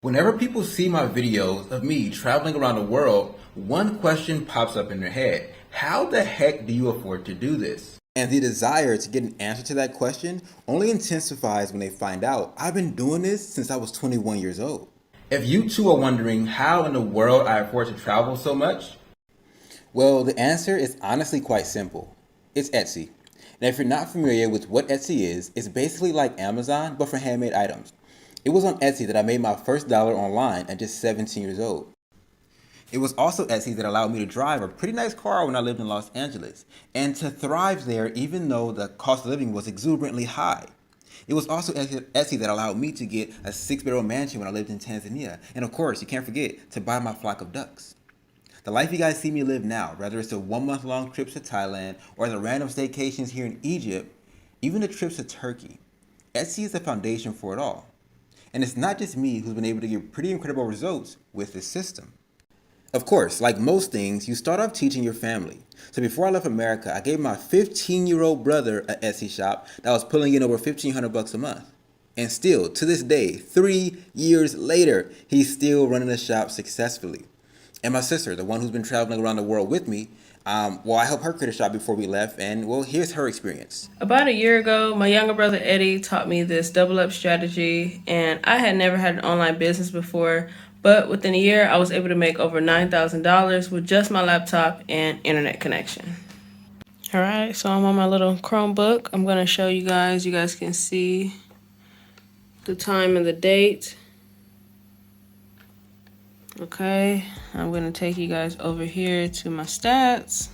Whenever people see my videos of me traveling around the world, one question pops up in their head. How the heck do you afford to do this? And the desire to get an answer to that question only intensifies when they find out I've been doing this since I was 21 years old. If you too are wondering how in the world I afford to travel so much, well, the answer is honestly quite simple. It's Etsy. And if you're not familiar with what Etsy is, it's basically like Amazon, but for handmade items. It was on Etsy that I made my first dollar online at just 17 years old. It was also Etsy that allowed me to drive a pretty nice car when I lived in Los Angeles, and to thrive there even though the cost of living was exuberantly high. It was also Etsy that allowed me to get a 6-bedroom mansion when I lived in Tanzania, and of course, you can't forget to buy my flock of ducks. The life you guys see me live now, whether it's the 1 month long trips to Thailand or the random staycations here in Egypt, even the trips to Turkey, Etsy is the foundation for it all. And it's not just me who's been able to get pretty incredible results with this system. Of course, like most things, you start off teaching your family. So before I left America, I gave my 15-year-old brother an Etsy shop that was pulling in over $1,500 a month. And still, to this day, 3 years later, he's still running the shop successfully. And my sister, the one who's been traveling around the world with me, I helped her create a shop before we left, and well, here's her experience. About a year ago, my younger brother Eddie taught me this double up strategy, and I had never had an online business before. But within a year, I was able to make over $9,000 with just my laptop and internet connection. All right, so I'm on my little Chromebook. I'm going to show you guys. You guys can see the time and the date. Okay, I'm going to take you guys over here to my stats.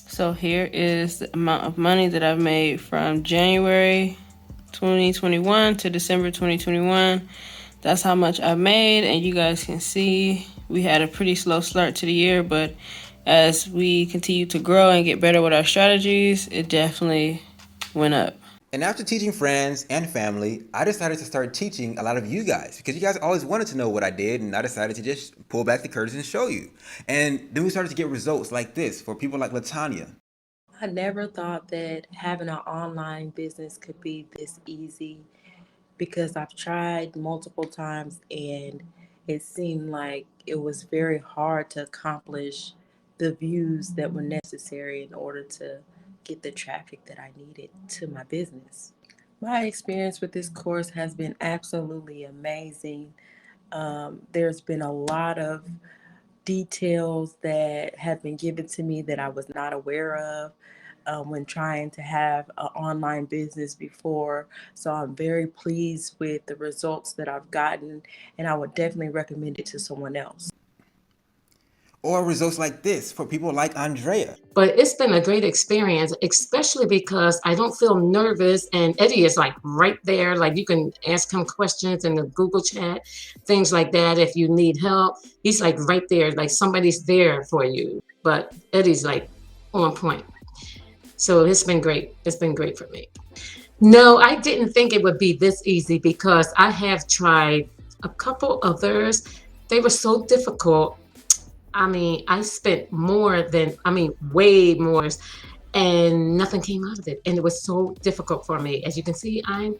So here is the amount of money that I've made from January 2021 to December 2021. That's how much I made, and you guys can see we had a pretty slow start to the year, but as we continue to grow and get better with our strategies, it definitely went up. And after teaching friends and family, I decided to start teaching a lot of you guys because you guys always wanted to know what I did, and I decided to just pull back the curtains and show you. And then we started to get results like this for people like Latanya. I never thought that having an online business could be this easy because I've tried multiple times and it seemed like it was very hard to accomplish the views that were necessary in order to get the traffic that I needed to my business. My experience with this course has been absolutely amazing. There's been a lot of details that have been given to me that I was not aware of when trying to have an online business before. So I'm very pleased with the results that I've gotten, and I would definitely recommend it to someone else. Or results like this for people like Andrea. But it's been a great experience, especially because I don't feel nervous. And Eddie is like right there. Like you can ask him questions in the Google chat, things like that. If you need help, he's like right there. Like somebody's there for you. But Eddie's like on point. So it's been great. It's been great for me. No, I didn't think it would be this easy because I have tried a couple others. They were so difficult. I mean, I spent way more, and nothing came out of it. And it was so difficult for me. As you can see, I'm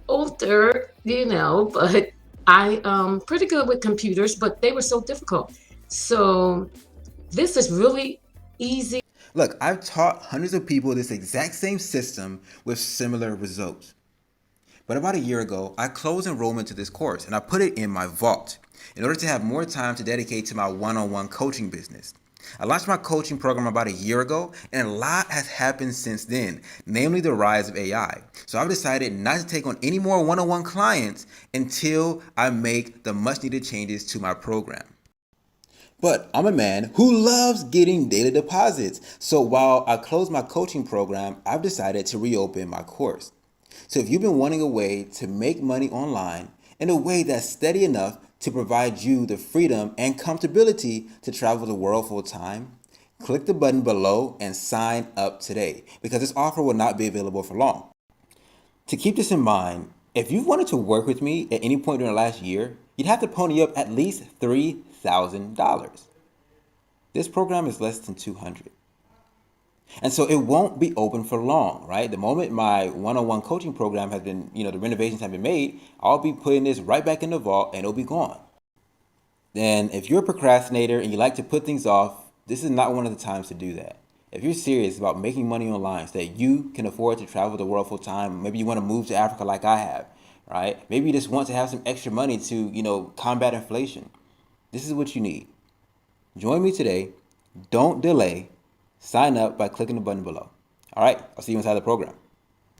older, but I pretty good with computers, but they were so difficult. So this is really easy. Look, I've taught hundreds of people this exact same system with similar results. But about a year ago, I closed enrollment to this course and I put it in my vault in order to have more time to dedicate to my one-on-one coaching business. I launched my coaching program about a year ago, and a lot has happened since then, namely the rise of AI. So I've decided not to take on any more one-on-one clients until I make the much-needed changes to my program. But I'm a man who loves getting daily deposits. So while I closed my coaching program, I've decided to reopen my course. So if you've been wanting a way to make money online in a way that's steady enough to provide you the freedom and comfortability to travel the world full time, click the button below and sign up today because this offer will not be available for long. To keep this in mind, if you've wanted to work with me at any point during the last year, you'd have to pony up at least $3,000. This program is less than $200. And so it won't be open for long, right? The moment my one-on-one coaching program has been, the renovations have been made, I'll be putting this right back in the vault and it'll be gone. Then if you're a procrastinator and you like to put things off, this is not one of the times to do that. If you're serious about making money online so that you can afford to travel the world full time, maybe you want to move to Africa like I have, right? Maybe you just want to have some extra money to, combat inflation. This is what you need. Join me today. Don't delay. Sign up by clicking the button below. All right, I'll see you inside the program.